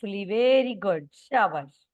Peacefully. Very good, शाबाश।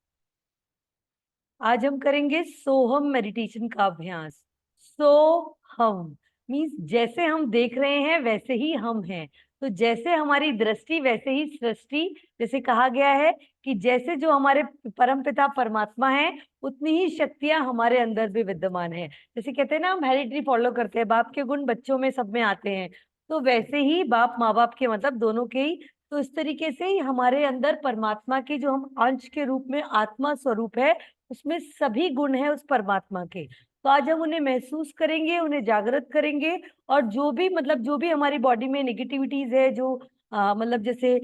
आज हम करेंगे सोहम मेडिटेशन का अभ्यास। सोहम मीन्स जैसे हम देख रहे हैं वैसे ही हम हैं। तो जैसे हमारी दृष्टि वैसे ही सृष्टि। जैसे कहा गया है कि जैसे जो हमारे परमपिता परमात्मा है उतनी ही शक्तियां हमारे अंदर भी विद्यमान है। जैसे कहते हैं ना, हम हेरिडिटी फॉलो करते हैं, बाप के गुण बच्चों में सब में आते हैं। तो वैसे ही बाप माँ बाप के मतलब दोनों के ही। तो इस तरीके से ही हमारे अंदर परमात्मा के जो हम अंश के रूप में आत्मा स्वरूप है, उसमें सभी गुण हैं उस परमात्मा के। तो आज हम उन्हें महसूस करेंगे, उन्हें जागृत करेंगे। और जो भी मतलब जो भी हमारी बॉडी में नेगेटिविटीज है, जो मतलब जैसे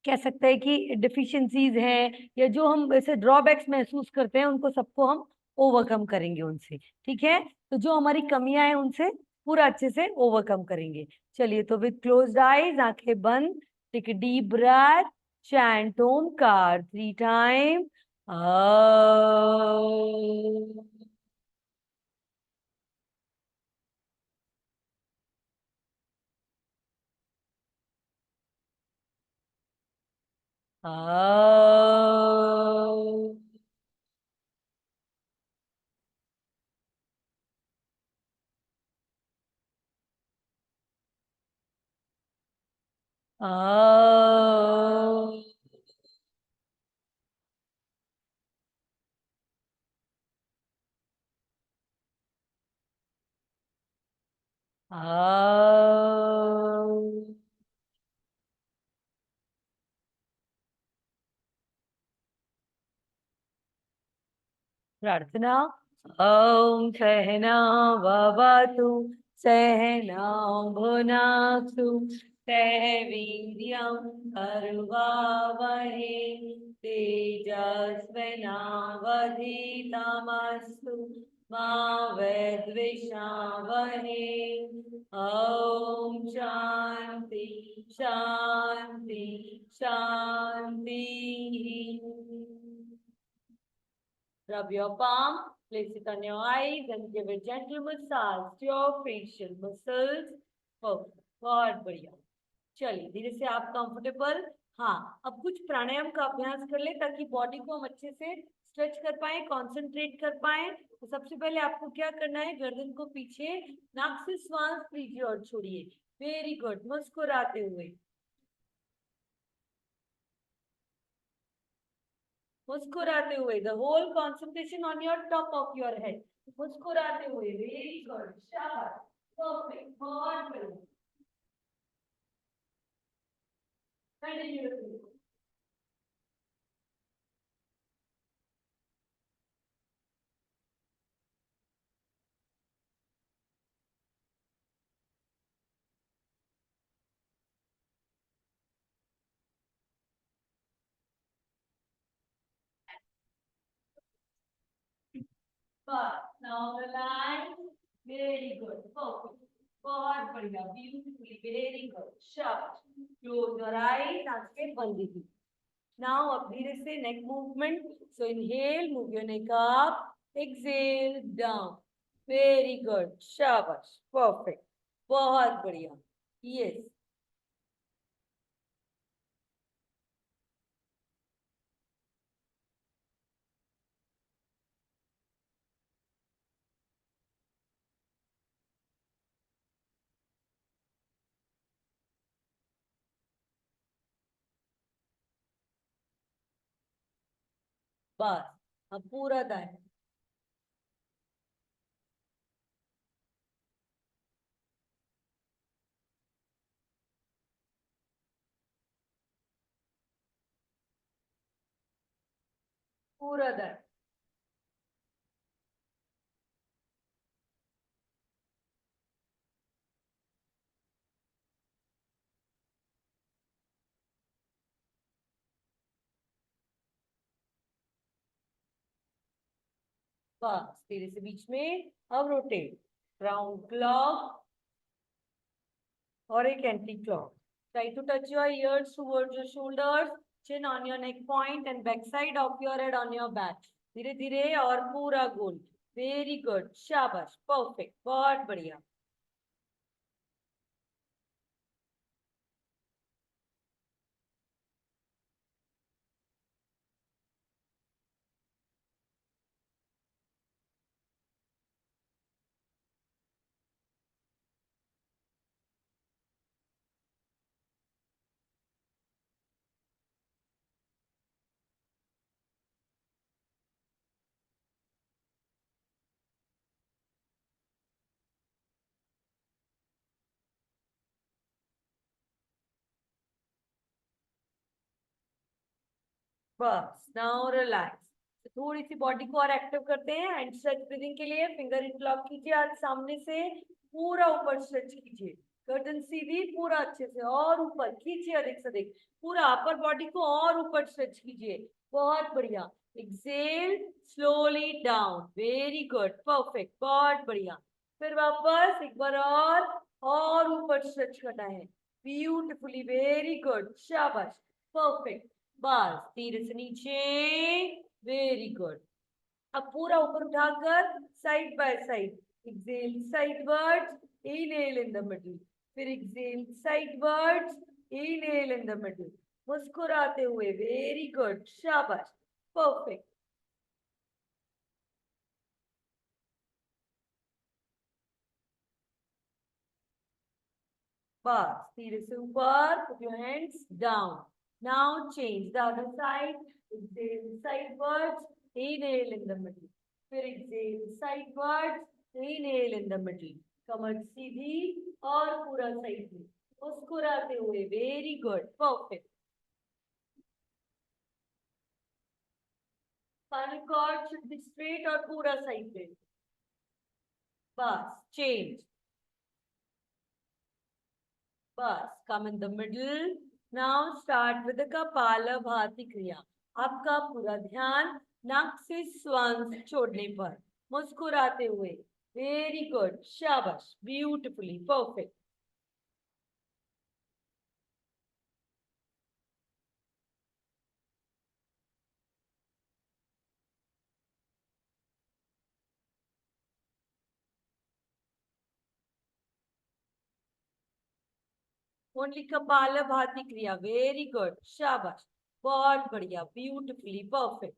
कह सकते हैं कि डिफिशियंसीज हैं, या जो हम ऐसे ड्रॉबैक्स महसूस करते हैं, उनको सबको हम ओवरकम करेंगे उनसे। ठीक है, तो जो हमारी कमियां हैं उनसे पूरा अच्छे से ओवरकम करेंगे। चलिए, तो विद क्लोज्ड आईज, आंखें बंद, take deep breath, chant Omkar 3 time. प्रार्थना। ओम सहना भवतु, सहना भुनाक्तु, सह वीर्यं कर्वावहै, तेजस्विनावधीतमस्तु मा विद्विषावहै। ओम शांति शांति शांति। Rub your palm, place it on your eyes and give a gentle massage to your facial muscles. Perfect, बहुत बढ़िया। चलिए, धीरे से आप कंफर्टेबल। हाँ, अब कुछ प्राणायाम का अभ्यास कर ले ताकि बॉडी को हम अच्छे से स्ट्रेच कर पाए, कंसंट्रेट कर पाए। तो सबसे पहले आपको क्या करना है, गर्दन को पीछे, नाक से श्वास लीजिए और छोड़िए। वेरी गुड, मुस्कुराते हुए, मुस्कुराते हुए। The whole concentration on your top of your head. मुस्कुराते हुए, वेरी गुड, शाबाश, परफेक्ट, बहुत बढ़िया। Continue. Now relax, very good, perfect, बहुत बढ़िया, ब्यूटीफुली, वेरी गुड, शाबाश। क्लोज योर आईज, आंखें बंद कीजिए। नाउ अब धीरे से neck movement. So inhale, move your neck up, exhale down. Very good, शाबाश, परफेक्ट, बहुत बढ़िया। यस, बस अब पूरा दाएं। पूरा दाएं। बस धीरे से बीच में, अब रोटेट, राउंड क्लॉक और एक anti clock. Try to touch your ears towards your shoulders, chin on your neck point and back side of your head on your back. धीरे धीरे और पूरा गोल। वेरी गुड, शाबाश, परफेक्ट, बहुत बढ़िया। बस नाउ रिलैक्स। थोड़ी सी बॉडी को और एक्टिव करते हैं। हैंड स्ट्रेच ब्रीदिंग के लिए फिंगर इंटरलॉक कीजिए, आज सामने से पूरा ऊपर स्ट्रेच कीजिए, गर्दन सीधी, पूरा अच्छे से और ऊपर खींचिए, अधिक से अधिक पूरा अपर बॉडी को और ऊपर स्ट्रेच कीजिए। बहुत बढ़िया। Exhale, slowly down, very good, perfect, बहुत बढ़िया। फिर वापस एक बार और ऊपर स्ट्रेच करना है, ब्यूटिफुली, वेरी गुड, शाबाश, परफेक्ट। बस धीरे से नीचे, वेरी गुड। अब पूरा ऊपर उठाकर side by side, exhale sidewards, inhale in the middle, फिर exhale sidewards, inhale in the middle, मुस्कुराते हुए, वेरी गुड, शाबाश, परफेक्ट। बस धीरे से ऊपर, put your hands down. Now change the other side. Exhale sidewards, inhale in the middle. फिर exhale sidewards, inhale in the middle. कमर सीधी और पूरा साइड में मुस्कुराते हुए, very good, perfect. Spinal cord should be straight और पूरा साइड में। बस चेंज, बस come in the middle. Now start with the Kapalabhati Kriya. आपका पूरा ध्यान नाक से श्वास छोड़ने पर, मुस्कुराते हुए, वेरी गुड, शाबाश, ब्यूटिफुली, परफेक्ट। ओनली कपालभाति क्रिया, वेरी गुड, शाबाश, बहुत बढ़िया, ब्यूटिफुली, परफेक्ट।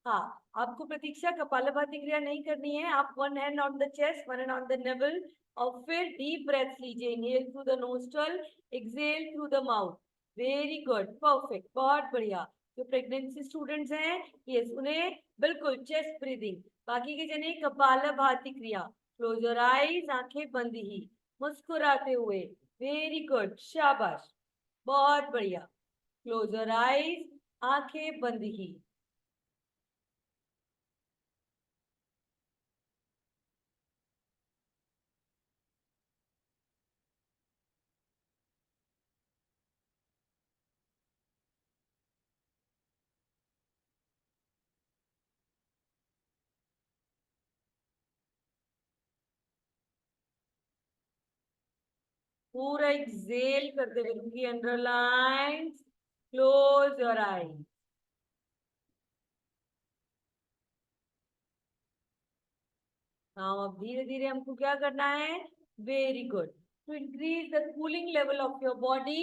हाँ, आपको प्रतीक्षा कपालभाति क्रिया नहीं करनी है। आप one hand on the chest, one hand on the naval, और फिर डीप ब्रेथ लीजिए, inhale through the nostril, exhale through the mouth, very good, perfect, बहुत बढ़िया। जो प्रेगनेंसी स्टूडेंट्स हैं, यस, उन्हें बिल्कुल चेस्ट ब्रीदिंग। बाकी के जने कपालभाति क्रिया, क्लोज योर आईज, आंखें बंद ही, मुस्कुराते हुए, वेरी गुड, शाबाश, बहुत बढ़िया, क्लोज योर आईज, आंखें बंद ही। पूरा एक्सेल करते हुए रुकिए, अंडरलाइन, क्लोज योर आई। हाँ, अब धीरे धीरे हमको क्या करना है, very good, to increase the cooling level of your body,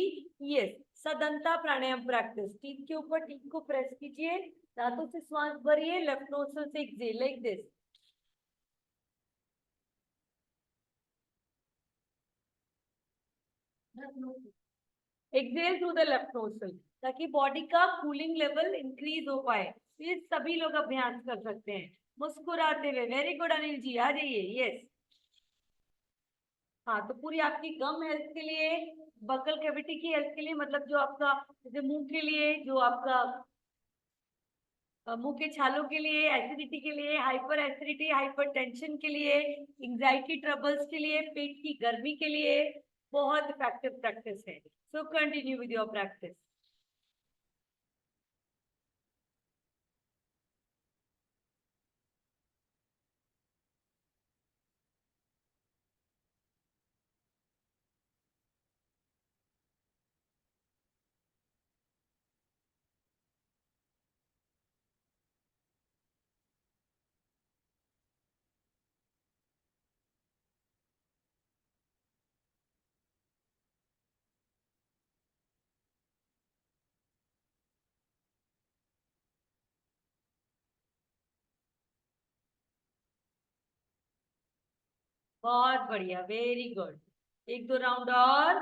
yes, sadanta pranayama practice. Teeth के ऊपर टीथ को प्रेस कीजिए, दांतों से श्वास भरिए, लेफ्ट नोस्ट्रल से exhale, like this. Exhale through the left nostril, ताकि बॉडी का कूलिंग लेवल इंक्रीज हो पाए। तो ये सभी लोग अभ्यास कर सकते हैं, मुस्कुराते हुए, वेरी गुड, अनिल जी आ जाइए, यस। हाँ, तो पूरी आपकी गम हेल्थ के लिए, बकल कैविटी की हेल्थ के लिए, मतलब जो आपका जैसे मुंह के लिए, जो आपका मुंह के छालों के लिए, एसिडिटी के लिए, हाइपर एसिडिटी, हाइपर टेंशन के लिए, एंजाइटी ट्रबल्स के लिए, पेट की गर्मी के लिए बहुत इफेक्टिव प्रैक्टिस है। So continue with your practice. बहुत बढ़िया, वेरी गुड, एक दो राउंड और।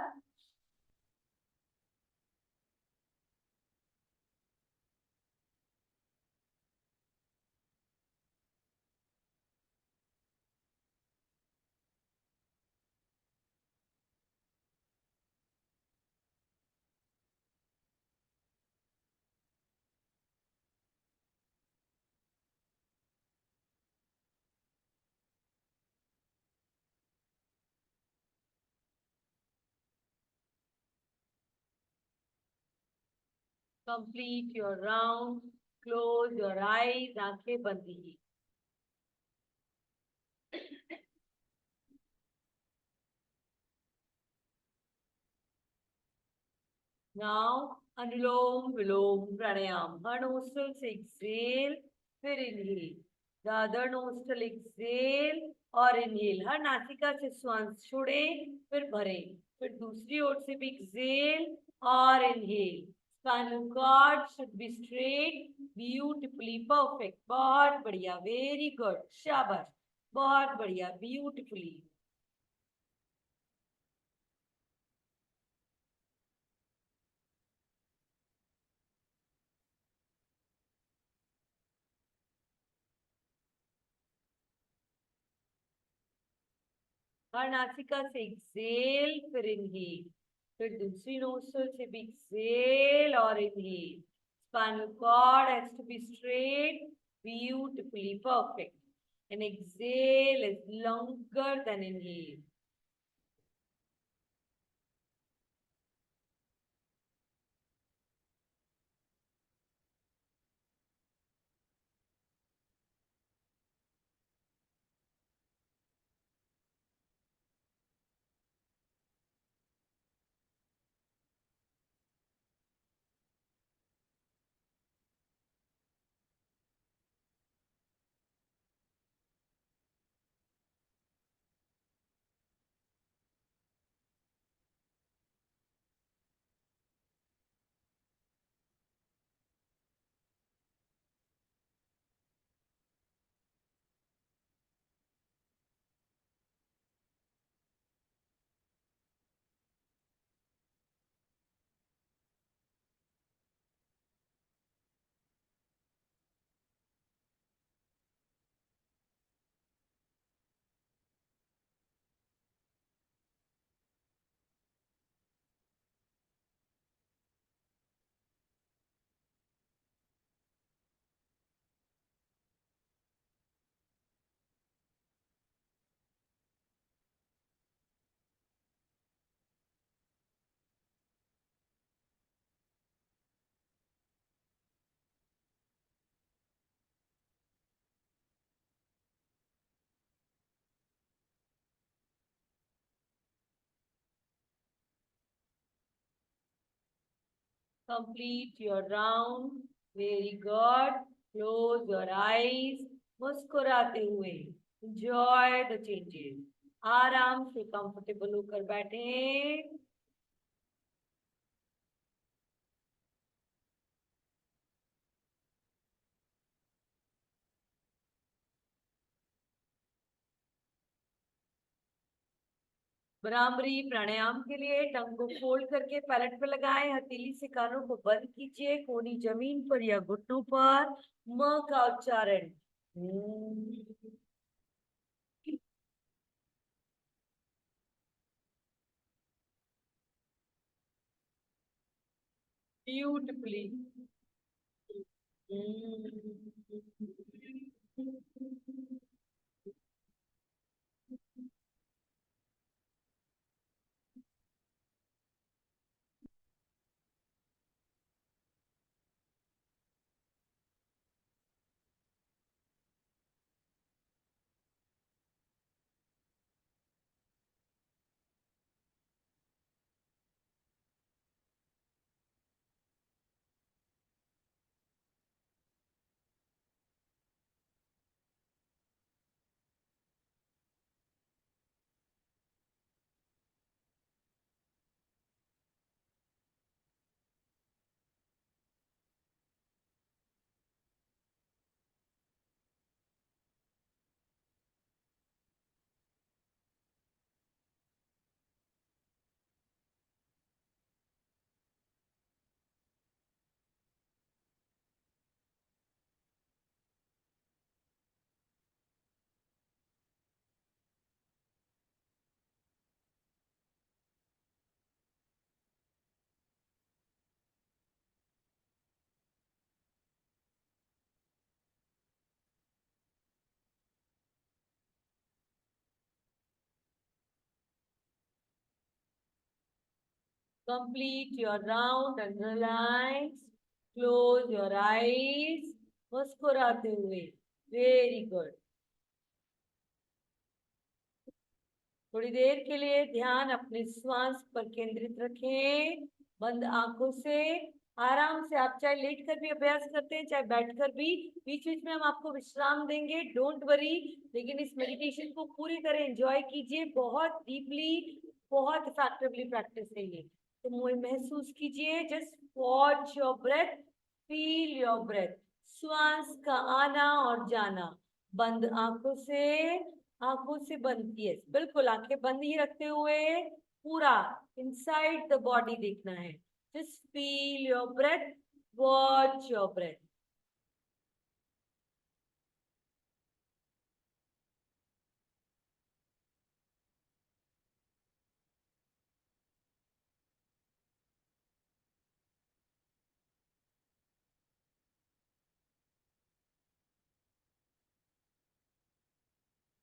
Complete your round. Close your eyes. आंखें बंद कीजिए. Now, Anulom Vilom Pranayam. One nostril से exhale, फिर inhale. The other nostril exhale और inhale. हर नासिका से श्वास छोड़ें, फिर भरें. फिर दूसरी ओर से भी exhale और inhale. Spinal cord should be straight, beautifully perfect. बहुत बढ़िया, very good. शाबाश, बहुत बढ़िया, beautifully. हर नासिका से एक्सेल, फिर इनहेल. फिर दूसरी नोस्ट्रल से भी एक्सेल और inhale. Spinal cord has to be straight, beautifully perfect. An exhale is longer than inhale. Complete your round. Very good. Close your eyes. मुस्कुराते हुए. Enjoy the changes. आराम से कंफर्टेबल होकर बैठें. भ्रामरी प्राणायाम के लिए टंग को फोल्ड करके पैलेट पर लगाएं. हथेली से कानों को बंद कीजिए. कोनी जमीन पर या घुटनों पर. म का उच्चारण. Beautifully. Complete your round and relax. Close your eyes, मुस्कुराते हुए। Very good. थोड़ी देर के लिए ध्यान अपने श्वास पर केंद्रित रखें, बंद आंखों से। आराम से आप चाहे लेट कर भी अभ्यास करते हैं, चाहे बैठकर भी। बीच बीच में हम आपको विश्राम देंगे, डोंट वरी। लेकिन इस मेडिटेशन को पूरी तरह एंजॉय कीजिए, बहुत डीपली, बहुत इफेक्टिवली प्रैक्टिस है ये। तो मुझे महसूस कीजिए, just watch your breath, feel your breath, श्वास का आना और जाना। बंद आंखों से बंद, यस बिल्कुल, आंखें बंद ही रखते हुए पूरा इनसाइड द बॉडी देखना है। Just feel your breath, watch your breath.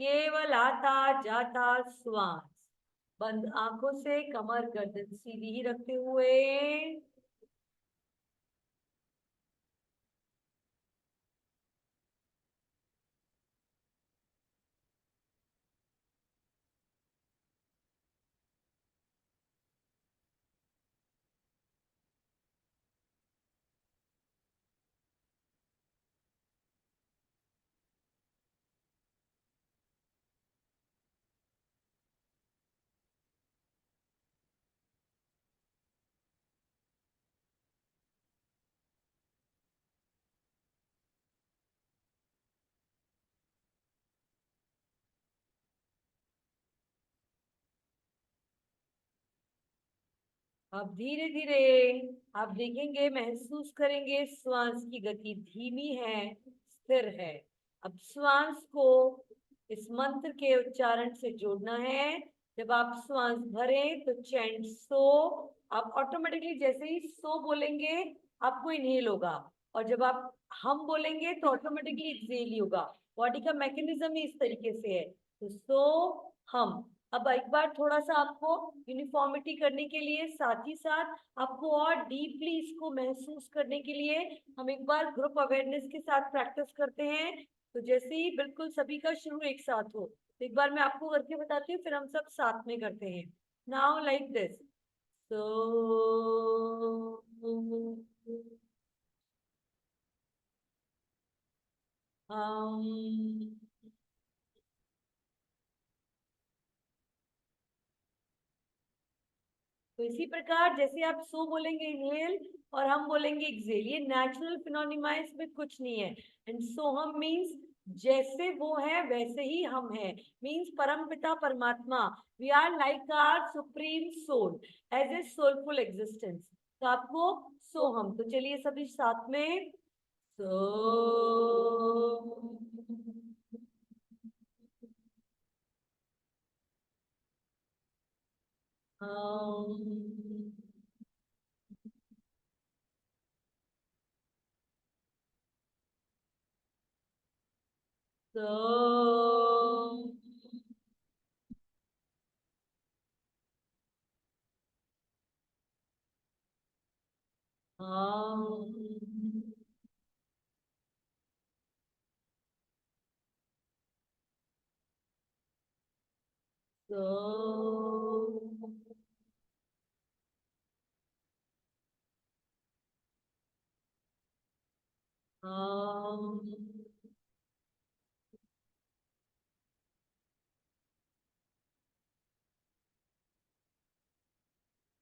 केवल आता जाता श्वास। बंद आंखों से कमर गर्दन सीधी ही रखते हुए। अब धीरे धीरे आप देखेंगे, महसूस करेंगे श्वास की गति धीमी है, स्थिर है। अब श्वास को इस मंत्र के उच्चारण से जोड़ना है। जब आप श्वास भरें तो चैंट सो, आप ऑटोमेटिकली जैसे ही सो बोलेंगे आपको इनहेल होगा, और जब आप हम बोलेंगे तो ऑटोमेटिकली एक्सहेल ही होगा। बॉडी का मैकेनिज्म ही इस तरीके से है। तो सो हम। अब एक बार थोड़ा सा आपको यूनिफॉर्मिटी करने के लिए, साथ ही साथ आपको और डीपली इसको महसूस करने के लिए, हम एक बार ग्रुप अवेयरनेस के साथ प्रैक्टिस करते हैं। तो जैसे ही बिल्कुल सभी का शुरू एक साथ हो, तो एक बार मैं आपको करके बताती हूँ, फिर हम सब साथ में करते हैं। Now like this. So um, तो इसी प्रकार जैसे आप सो बोलेंगे इनहेल, और हम बोलेंगे एक्सेल, ये नेचुरल फिनोनिमा है, इसमें कुछ नहीं है। एंड सोहम मीन्स जैसे वो है वैसे ही हम हैं, मीन्स परमपिता परमात्मा, we are like our supreme soul, as a soulful existence. तो आपको सोहम, तो चलिए सभी साथ में। सो so so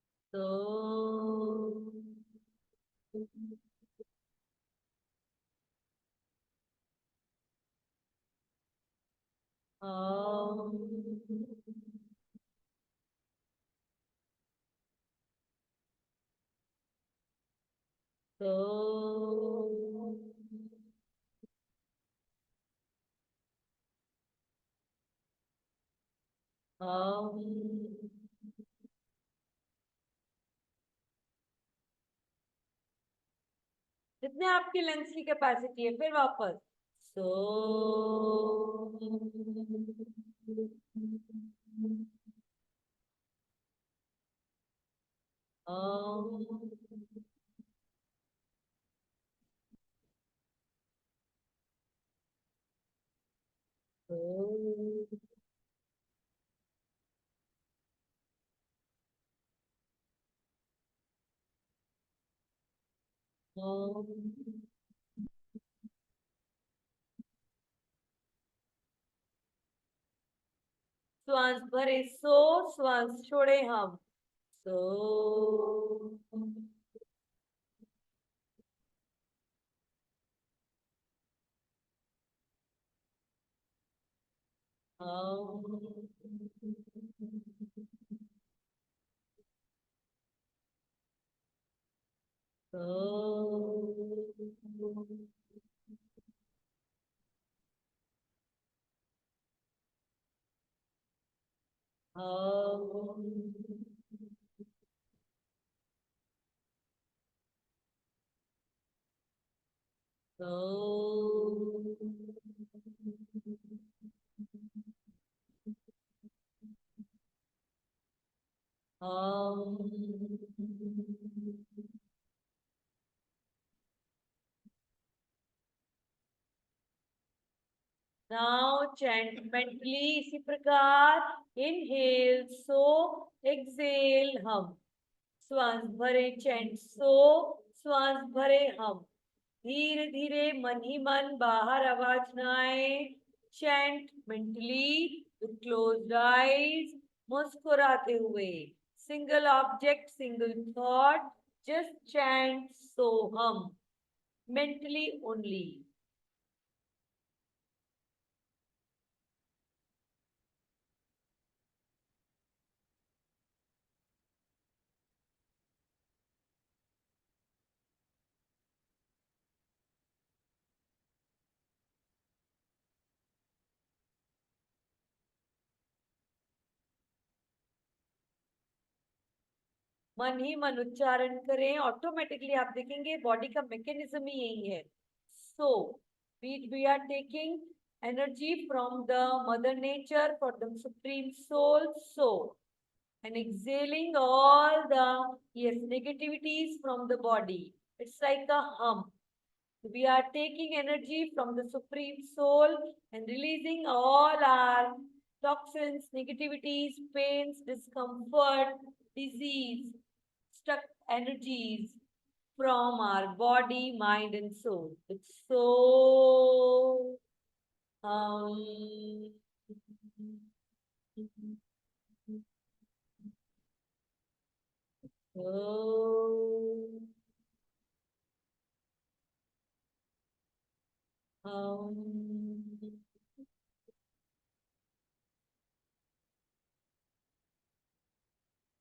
so so जितने आपके लंग्स की कैपेसिटी है, फिर वापस। सो श्वास भरे सो, श्वास छोड़े हम। सो नाउ चैंट मेंटली इसी प्रकार। इनहेल सो, एक्सेल हम। श्वास भरे चैंट सो, श्वास भरे हम। धीरे धीरे मन ही मन बाहर आवाज ना आए। Chant mentally with closed eyes, मुस्कुराते हुए। Single object, single thought, just chant सो हम, मेंटली ओनली। मन ही मन उच्चारण करें, ऑटोमेटिकली आप देखेंगे बॉडी का मैकेनिज्म ही यही है। So we are taking energy from the mother nature for the supreme soul. So and exhaling all the negativities from the body. It's like a hum. We are taking energy from the supreme soul and releasing all our toxins, negativities, pains, discomfort, disease, stuck energies from our body, mind, and soul. It's so oh,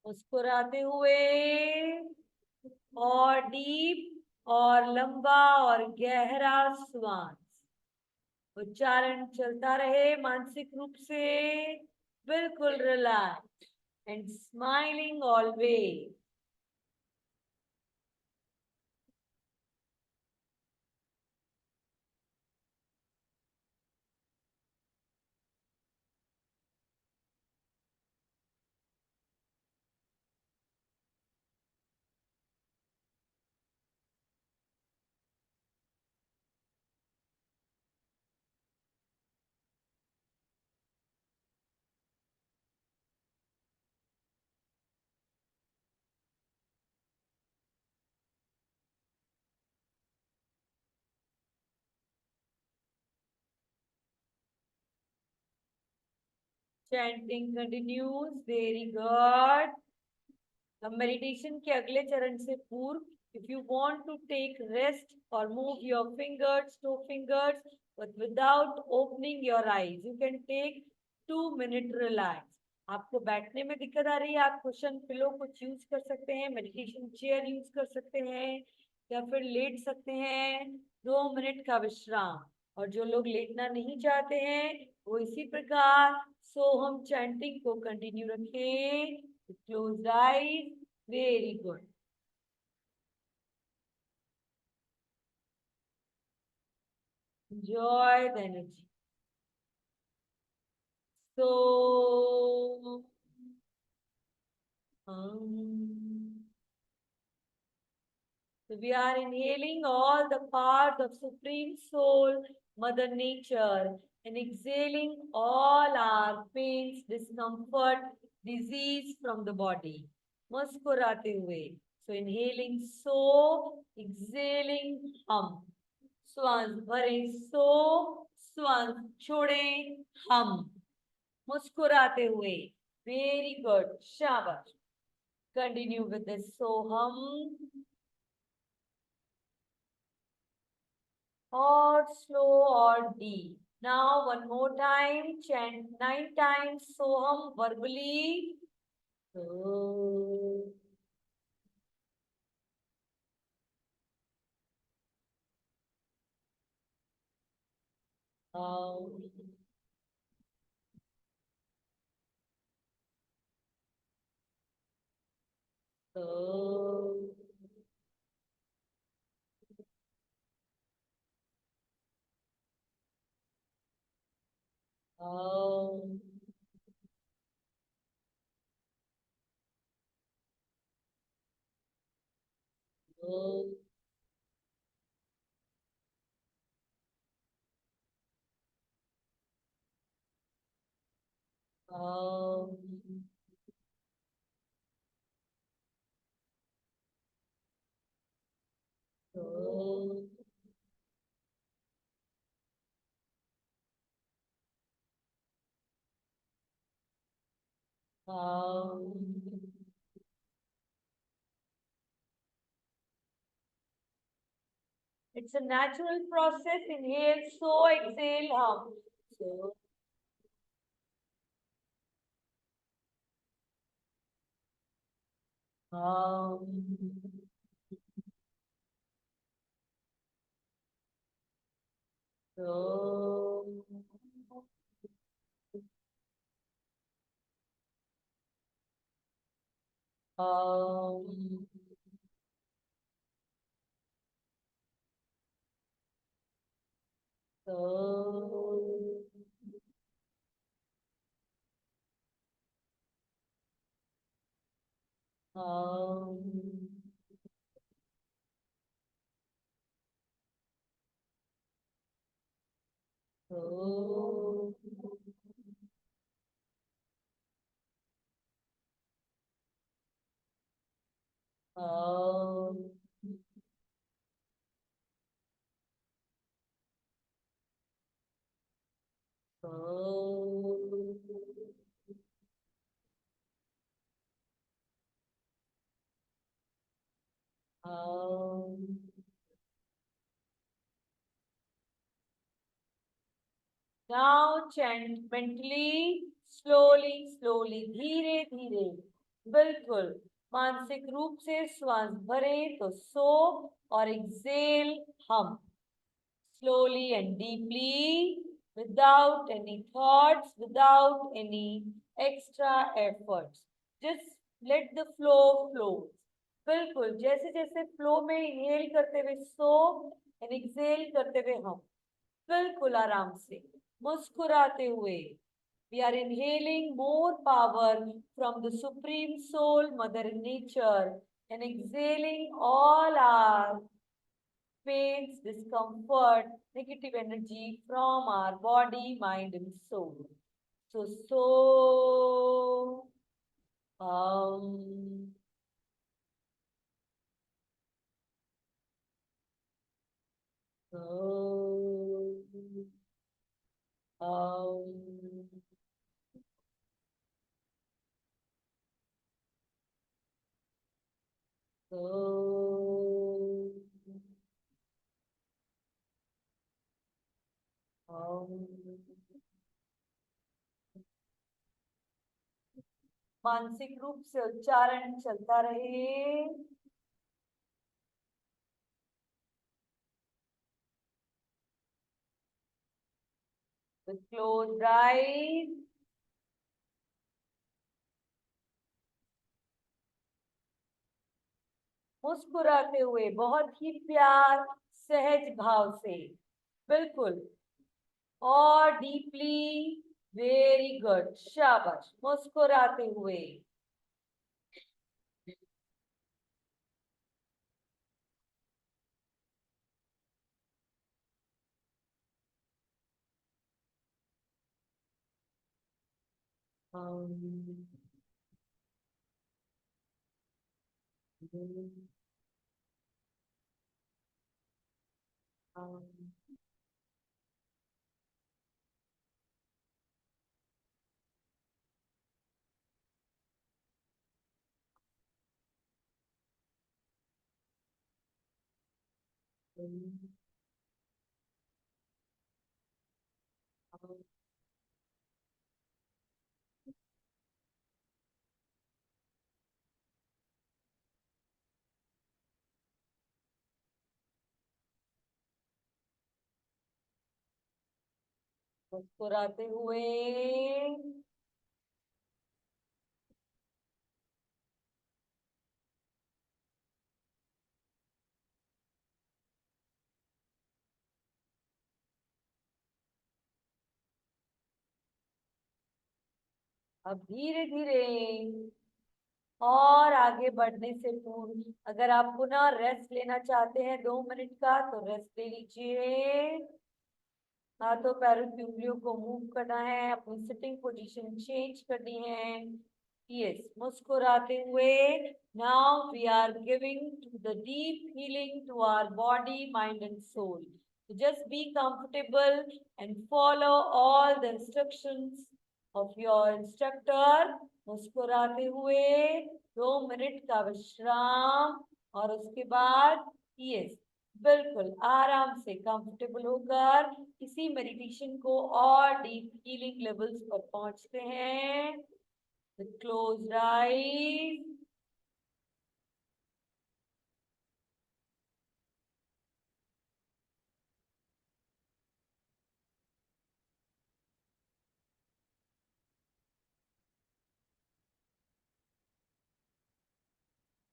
मुस्कुराते हुए और deep और लंबा और गहरा श्वास। उच्चारण चलता रहे मानसिक रूप से, बिल्कुल relax and smiling always. Chanting continues, very good. अब मेडिटेशन के अगले चरण से पूर्व, if you want to take rest और move your fingers, two fingers, but without opening your eyes, you can take 2 minute relax. आपको बैठने में दिक्कत आ रही है, आप कुशन पिलो कुछ यूज कर सकते हैं, मेडिटेशन चेयर यूज कर सकते हैं, या फिर लेट सकते हैं। 2 मिनट का विश्राम। और जो लोग लेटना नहीं चाहते हैं वो इसी प्रकार सोहम चैंटिंग को कंटिन्यू रखें। Close eyes, very good. Enjoy the energy. So, so we are inhaling all the parts of Supreme Soul, Mother Nature, and exhaling all our pains, discomfort, disease from the body. मुस्कुराते हुए. So inhaling so, exhaling hum. श्वास भरे सो, श्वास छोड़े हम, मुस्कुराते हुए. Very good, शाबाश. कंटिन्यू विद दिस सोहम. और स्लो और deep. Now one more time, chant 9 times Soham verbally. So, so, so, so, so, so, so. It's a natural process. Inhale, so exhale, hum. So, hum. So, hum. So, hum. So, hum. So, hum. Now chant mentally, slowly, slowly, धीरे धीरे. बिल्कुल. मानसिक रूप से श्वास भरे तो सो और एक्सेल हम. Slowly and deeply, without any thoughts, without any extra efforts. Just let the flow flow. बिल्कुल जैसे जैसे फ्लो में इनहेल करते हुए सो एंड एक्सेल करते हुए हम. बिल्कुल आराम से, मुस्कुराते हुए. We are inhaling more power from the Supreme Soul, Mother Nature, and exhaling all our pains, discomfort, negative energy from our body, mind, and soul. So, um, so, um, so, um, मानसिक रूप से उच्चारण चलता रहे. With closed eyes. मुस्कुराते हुए बहुत ही प्यार सहज भाव से. बिल्कुल. और डीपली. वेरी गुड, शाबाश. मुस्कुराते हुए. मुस्कुराते हुए। अब धीरे धीरे और आगे बढ़ने से पूर्व अगर आप पुनः रेस्ट लेना चाहते हैं 2 मिनट का तो रेस्ट ले लीजिए। हाथों पैरों की उंगलियों को मूव करना है, अपनी सिटिंग पोजीशन चेंज करनी है। यस, मुस्कुराते हुए। Now we are giving to the deep healing to our body mind and soul. Just be comfortable and follow all the instructions of your instructor. मुस्कुराते हुए 2 मिनट का विश्राम और उसके बाद यस, बिल्कुल आराम से कंफर्टेबल होकर इसी मेडिटेशन को और डीप हीलिंग लेवल्स पर पहुंचते हैं। With closed eyes.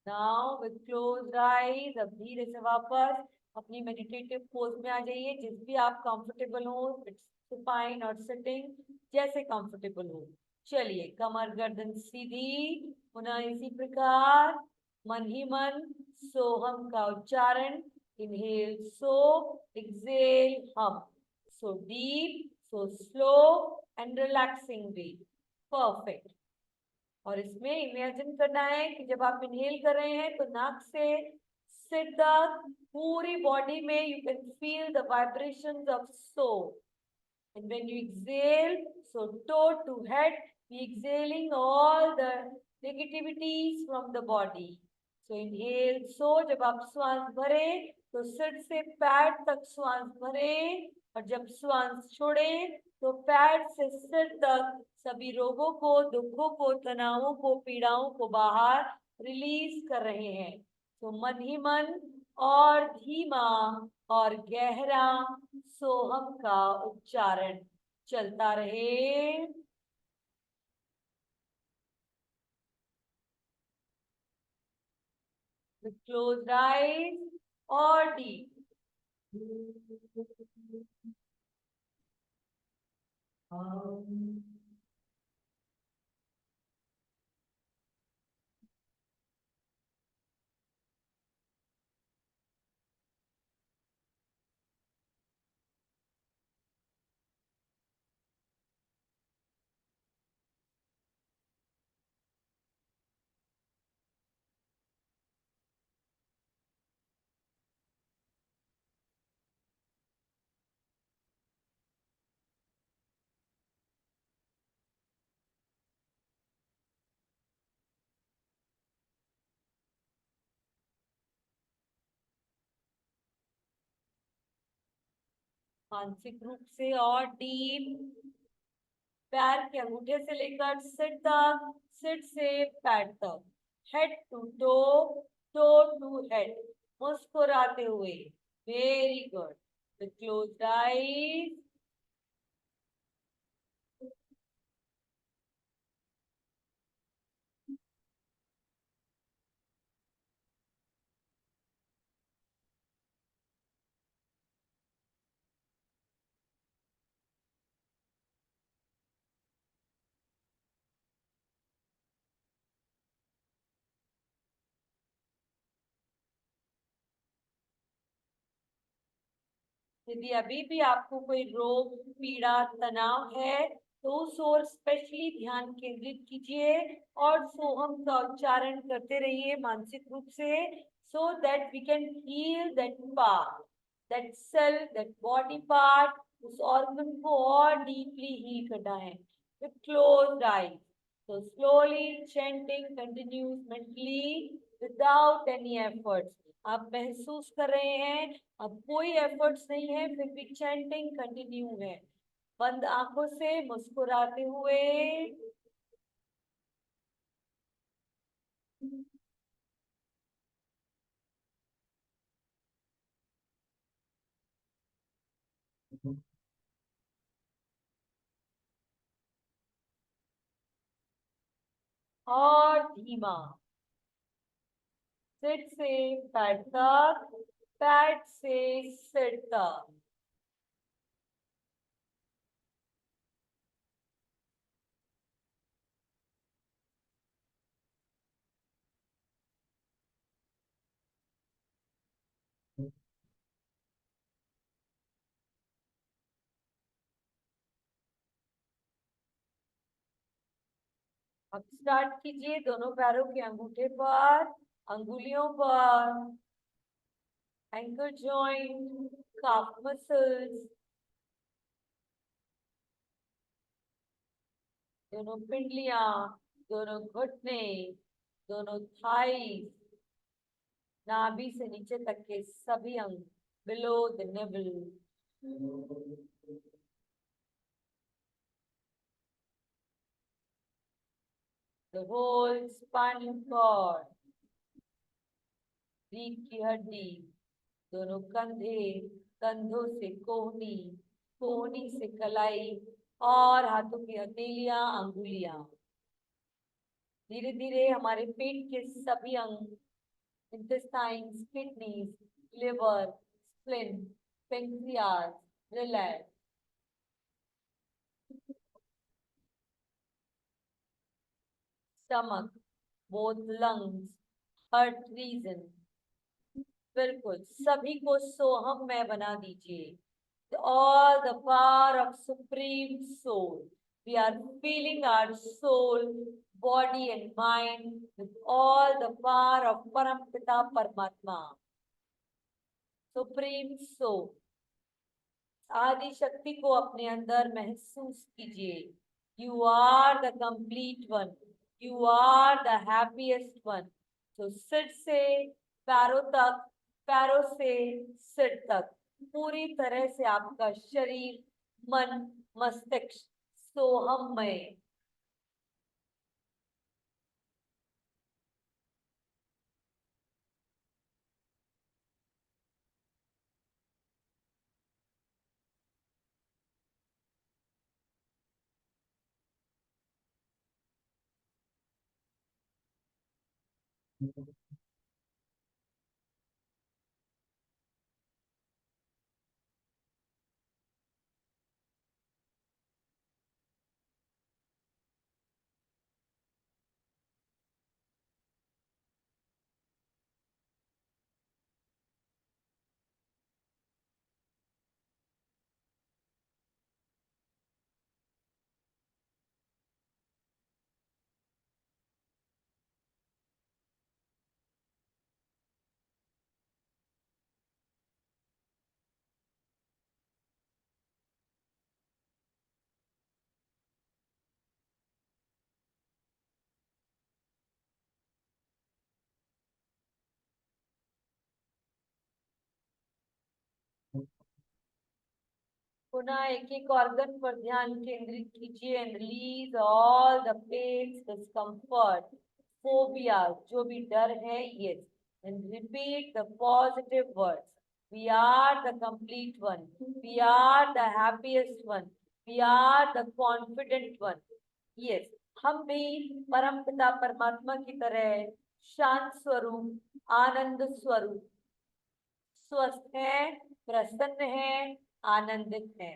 Now with closed eyes, अब धीरे से वापस अपनी मेडिटेटिव पोज में आ जाइए। जिस भी आप कंफर्टेबल हो, सुपाइन और सिटिंग, जैसे कंफर्टेबल हो। चलिए, कमर गर्दन सीधी, पुनः इसी प्रकार मन ही मन सोहम का उच्चारण। इनहेल सो, एक्सेल हम। So deep, so slow and relaxing way. Perfect. और इसमें इमेजिन करना है कि जब आप इनहेल कर रहे हैं तो नाक से सिर तक पूरी बॉडी में you can feel the vibrations of so. And when you exhale, so toe to head, we exhaling all the negativities from the body. So inhale, so जब आप श्वास भरे तो सिर से पैर तक श्वास भरे, और जब श्वास छोड़े तो पैर से सिर तक सभी रोगों को, दुखों को, तनावों को, पीड़ाओं को बाहर रिलीज कर रहे हैं। तो मन ही मन और धीमा और गहरा सोहम का उच्चारण चलता रहे। With closed eyes और deep. मानसिक रूप से और डीप, पैर के अंगूठे से लेकर सिर तक, सिर से पैर तक, head to toe, toe to head, मुस्कुराते हुए। Very good. With closed eyes. यदि अभी भी आपको कोई रोग, पीड़ा, तनाव है तो सोर स्पेशली ध्यान केंद्रित कीजिए और सोहम का उच्चारण करते रहिए मानसिक रूप से, so that we can heal that part, that cell, that body part. उस organ को और deeply heal करना है with closed eyes. So slowly chanting continues mentally without any efforts. आप महसूस कर रहे हैं अब कोई एफर्ट्स नहीं है, फिर भी चैंटिंग कंटिन्यू है बंद आंखों से मुस्कुराते हुए। और धीमा, सिर से पैर तक, पैर से सिर तक। अब स्टार्ट कीजिए दोनों पैरों के अंगूठे पर, अंगुलियों पर, एंकल जॉइंट, काफ मसल्स, दोनों पिंडलियां, दोनों घुटने, दोनों थाई, नाभि से नीचे तक के सभी अंग, below the naval. The whole spinal cord, रीढ़ की हड्डी, दोनों कंधे, कंधों से कोहनी, कोहनी से कलाई और हाथों की हथेलियां, अंगुलियां। धीरे धीरे हमारे पेट के सभी अंग, intestines, kidneys, liver, spleen, pancreas relax. Stomach, both lungs, heart region, बिल्कुल सभी को सोहम में बना दीजिए। All the power of Supreme Soul. We are feeling our soul, body and mind with all the power of Parampita Paramatma. Supreme Soul. आदि शक्ति को अपने अंदर महसूस कीजिए। You are the complete one. You are the happiest one. तो सिर से पैरों तक, पैरों से सिर तक, पूरी तरह से आपका शरीर, मन, मस्तिष्क सोहममय। पुनः एक एक ऑर्गन पर ध्यान केंद्रित कीजिए and release all the pains, discomfort, phobia, जो भी डर है, yes, and repeat the positive words. We are the complete one, we are the happiest one, we are the confident one. Yes, हम भी परम पिता परमात्मा की तरह शांत स्वरूप, आनंद स्वरूप, स्वस्थ है, प्रसन्न है, आनंदित है,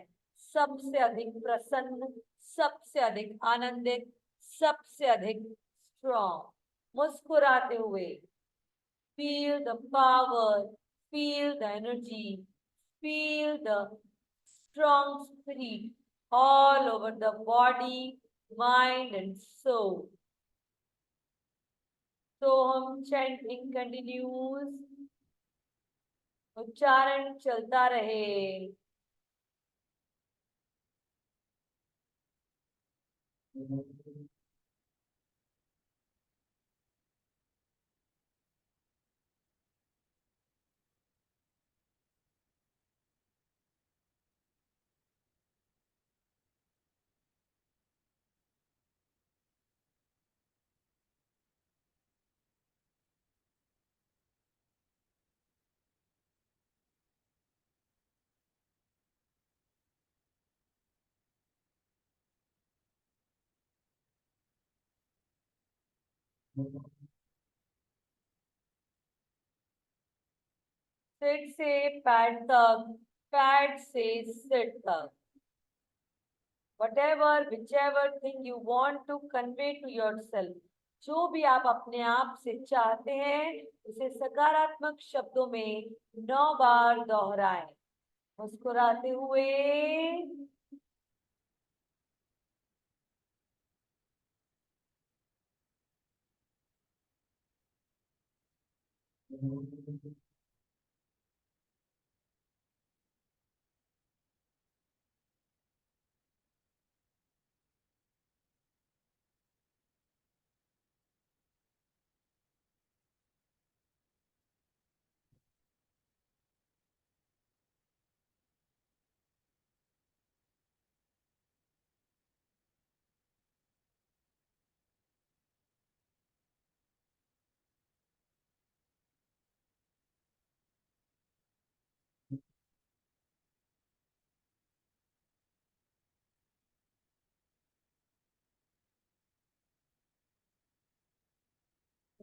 सबसे अधिक प्रसन्न, सबसे अधिक आनंदित, सबसे अधिक स्ट्रॉन्ग। मुस्कुराते हुए feel the power, feel the energy, feel the strong spirit all over the body, mind and soul. Soham chanting continues. उच्चारण चलता रहे. सिट से पैड तक, पैड से सिट तक. Whatever, whichever thing you want to convey to yourself, जो भी आप अपने आप से चाहते हैं उसे सकारात्मक शब्दों में 9 बार दोहराएं. मुस्कुराते हुए.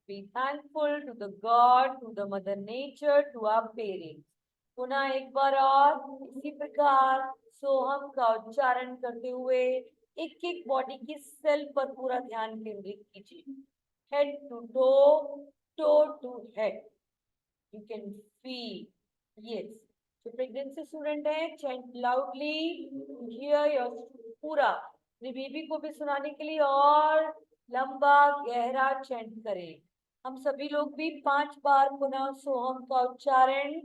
Be thankful to the God, to the Mother Nature, to our parents. पुनः एक बार और इसी प्रकार सोहम का उच्चारण करते हुए एक एक बॉडी के सेल पर पूरा ध्यान केंद्रित कीजिए. Head to toe to head. You can feel. Yes. जो प्रेगनेंसी स्टूडेंट है, chant loudly to hear your पूरा. अपने बेबी को भी सुनाने के लिए और लंबा गहरा चैंट करें. हम सभी लोग भी 5 बार पुनः सोहम का उच्चारण.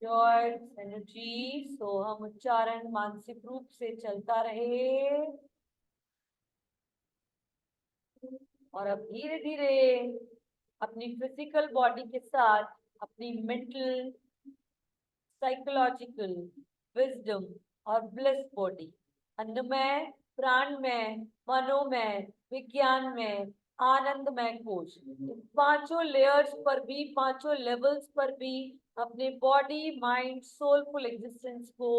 Joy energy. सोहम उच्चारण मानसिक रूप से चलता रहे. और अब धीरे धीरे अपनी फिजिकल बॉडी के साथ अपनी मेंटल, साइकोलॉजिकल, विजडम और ब्लिस बॉडी, अन्नमय, प्राणमय, मनोमय, विज्ञान में, आनंदमय कोश, पांचों लेयर्स पर भी, पांचों लेवल्स पर भी अपने बॉडी, माइंड, सोलफुल एग्जिस्टेंस को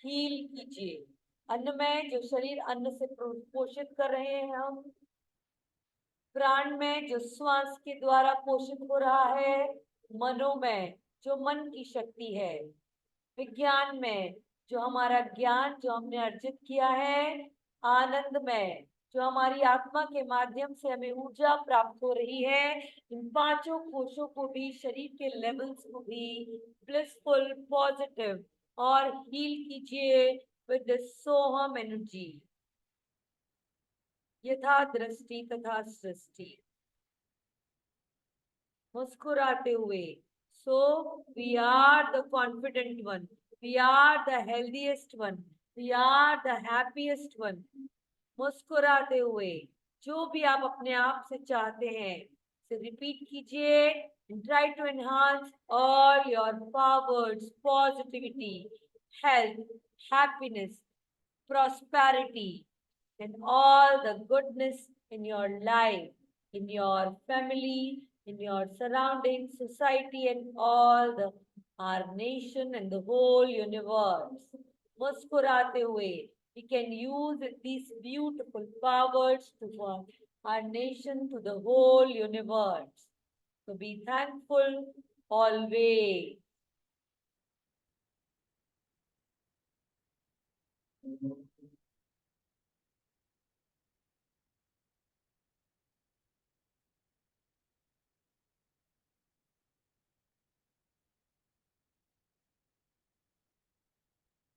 हील कीजिए. अन्नमय, जो शरीर अन्न से पोषित कर रहे हैं हम. प्राण में, जो श्वास के द्वारा पोषित हो रहा है. मनोमय, जो मन की शक्ति है। विज्ञान में जो हमारा ज्ञान जो हमने अर्जित किया है। आनंद में जो हमारी आत्मा के माध्यम से हमें ऊर्जा प्राप्त हो रही है। इन पांचों कोशों को भी, शरीर के लेवल्स को भी ब्लिसफुल, पॉजिटिव और हील कीजिए विद द सोहम एनर्जी। यथा दृष्टि तथा सृष्टि। मुस्कुराते हुए, so we are the confident one, we are the healthiest one, we are the happiest one. मुस्कुराते हुए जो भी आप अपने आप से चाहते हैं से रिपीट कीजिए and try to enhance all your powers, positivity, health, happiness, prosperity, and all the goodness in your life, in your family, in your surrounding society, and all the our nation and the whole universe. मुस्कुराते हुए, we can use these beautiful powers to for our nation, to the whole universe. So be thankful always.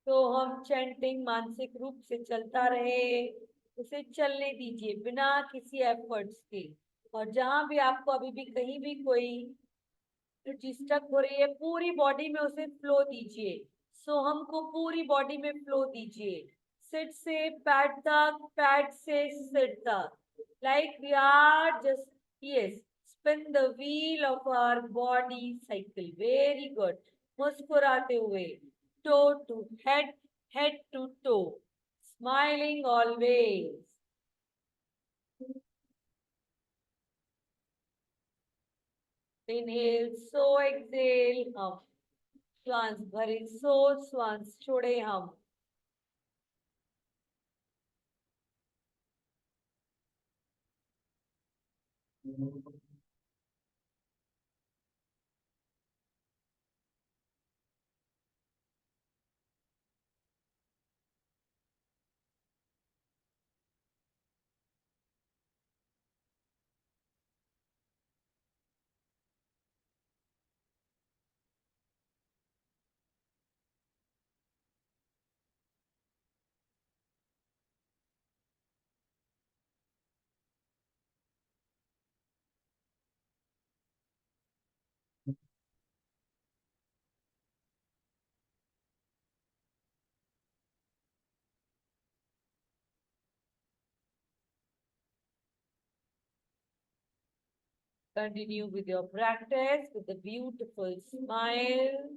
तो हम chanting मानसिक रूप से चलता रहे, उसे चलने दीजिए बिना किसी एफर्ट्स के। और जहां भी आपको अभी भी कहीं भी कोई डिस्टर्ब हो रही है, पूरी बॉडी में उसे फ्लो दीजिए। सो हमको पूरी बॉडी में फ्लो दीजिए। सिट से पैड तक, पैड से सिट तक, like we are just, yes, spin the wheel of our body cycle. Very good. मुस्कुराते हुए, toe to head, head to toe, smiling always. Inhale, सो एक्सेल हम। श्वास भरे, सो श्वास छोड़े हम। Continue with your practice with a beautiful smile.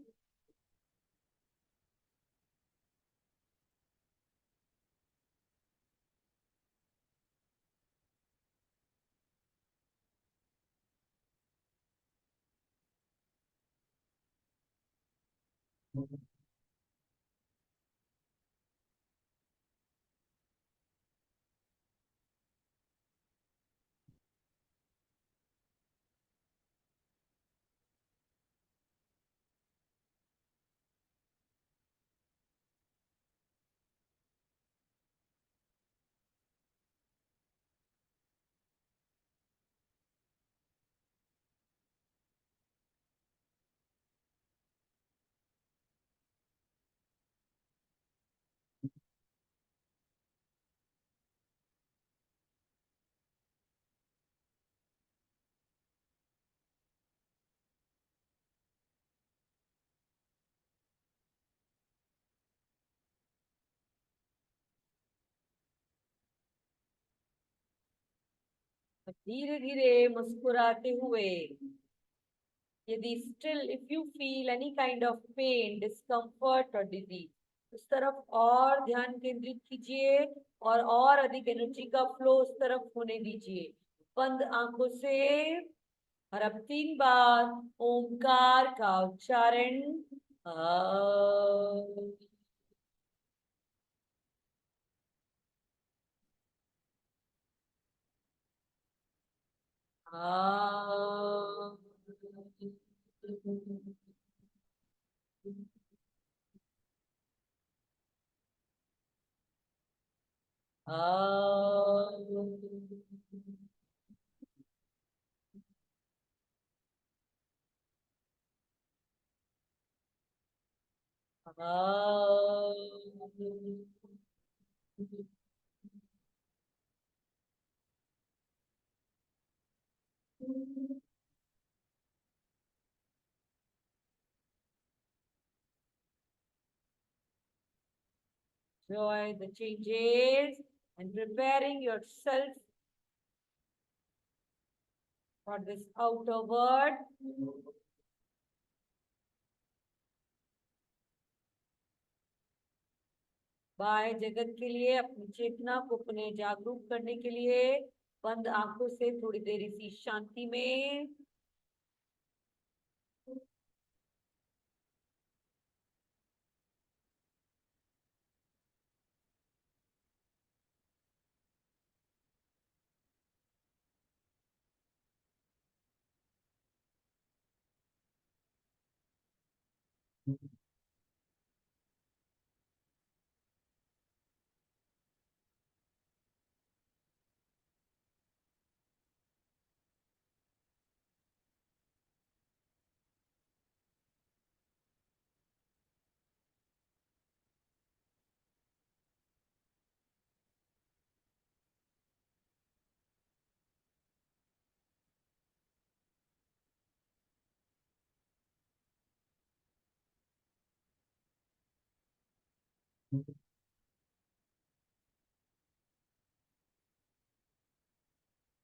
धीरे धीरे मुस्कुराते हुए, यदि still if you feel any kind of pain, discomfort और डिजीज, उस तरफ और ध्यान केंद्रित कीजिए और अधिक एनर्जी का फ्लो उस तरफ होने दीजिए, बंद आंखों से। और अब 3 बार ओंकार का उच्चारण। आ, आ, Enjoy the changes and preparing yourself for this outer world. बाह्य जगत के लिए अपनी चेतना को पुनः जागरूक करने के लिए बंद आंखों से थोड़ी देर इसी शांति में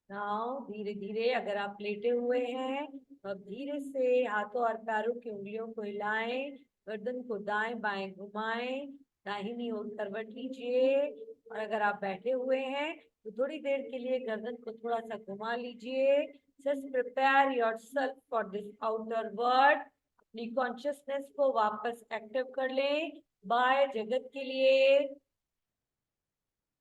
नाउ धीरे धीरे अगर आप लेटे हुए हैं तो अब धीरे से हाथों और पैरों की उंगलियों को हिलाएं, गर्दन को दाएं बाएं घुमाएं, दाहिनी ओर करवट लीजिए। और अगर आप बैठे हुए हैं तो थोड़ी देर के लिए गर्दन को थोड़ा सा घुमा लीजिए। Just prepare yourself for this outer world. अपनी कॉन्शियसनेस को वापस एक्टिव कर लें बाय जगत के लिए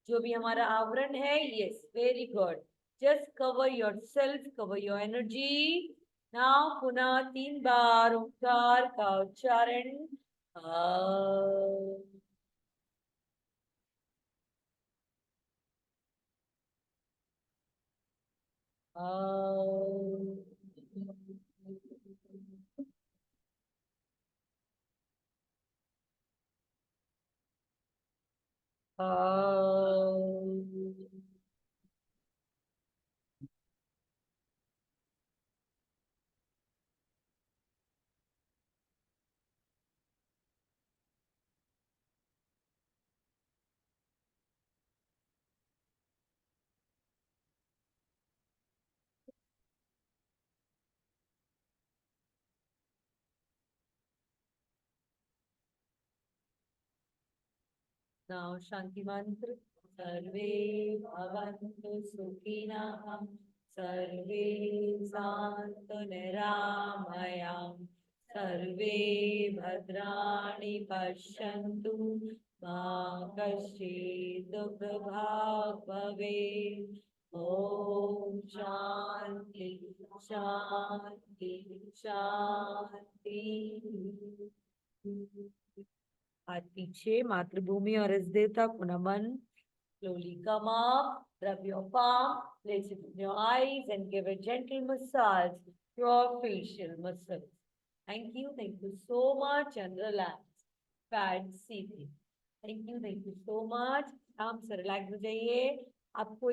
जो भी हमारा आवरण है। Yes, very good. Just cover your self, cover your energy. Now पुनः 3 बार ओंकार का उच्चारण। नाउ शांति मंत्र। सर्वे भवन्तु सुखिनः, सर्वे सन्तु निरामयाम्, सर्वे भद्राणि पश्यन्तु, मा कश्चित् दुःखभाग् भवेत्। ओम शांति शांति शांति। हाथ पीछे, मातृभूमि और इस देवता को नमन। Slowly come up, rub your palm, place it in your eyes and give a gentle massage to your facial muscles. Thank you so much and relax. Fat seating. Thank you so much. आराम से relax हो जाइए। आपको